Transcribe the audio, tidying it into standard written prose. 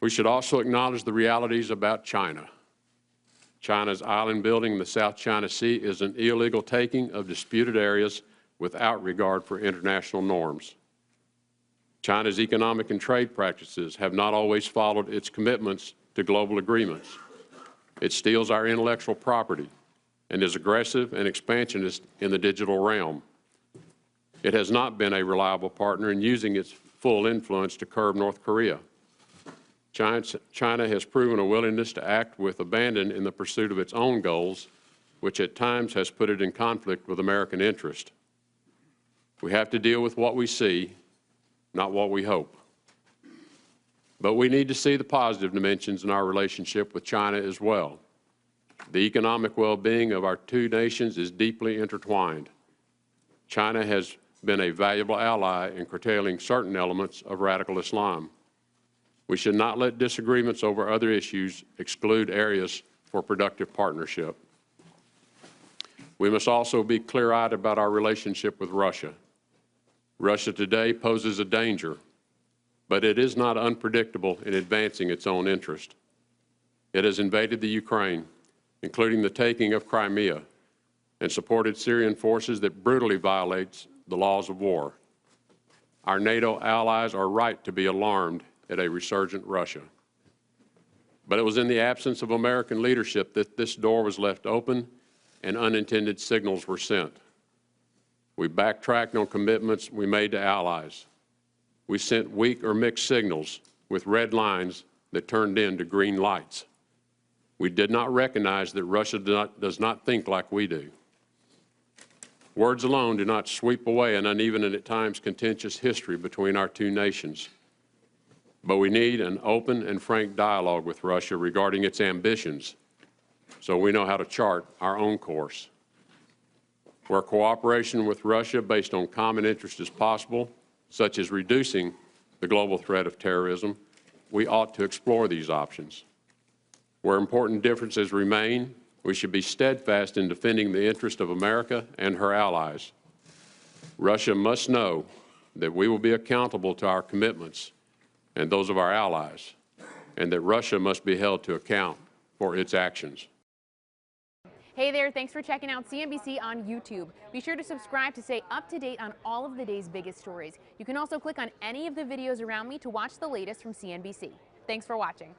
We should also acknowledge the realities about China. China's island building in the South China Sea is an illegal taking of disputed areas without regard for international norms. China's economic and trade practices have not always followed its commitments to global agreements. It steals our intellectual property and is aggressive and expansionist in the digital realm. It has not been a reliable partner in using its full influence to curb North Korea. China has proven a willingness to act with abandon in the pursuit of its own goals, which at times has put it in conflict with American interest. We have to deal with what we see, not what we hope. But we need to see the positive dimensions in our relationship with China as well. The economic well-being of our two nations is deeply intertwined. China has been a valuable ally in curtailing certain elements of radical Islam. We should not let disagreements over other issues exclude areas for productive partnership. We must also be clear-eyed about our relationship with Russia. Russia today poses a danger, but it is not unpredictable in advancing its own interest. It has invaded the Ukraine, including the taking of Crimea, and supported Syrian forces that brutally violate the laws of war. Our NATO allies are right to be alarmed at a resurgent Russia. But it was in the absence of American leadership that this door was left open and unintended signals were sent. We backtracked on commitments we made to allies. We sent weak or mixed signals with red lines that turned into green lights. We did not recognize that Russia does not think like we do. Words alone do not sweep away an uneven and at times contentious history between our two nations. But we need an open and frank dialogue with Russia regarding its ambitions so we know how to chart our own course. Where cooperation with Russia based on common interest is possible, such as reducing the global threat of terrorism, we ought to explore these options. Where important differences remain, we should be steadfast in defending the interest of America and her allies. Russia must know that we will be accountable to our commitments and those of our allies, and that Russia must be held to account for its actions. Hey there, thanks for checking out CNBC on YouTube. Be sure to subscribe to stay up to date on all of the day's biggest stories. You can also click on any of the videos around me to watch the latest from CNBC. Thanks for watching.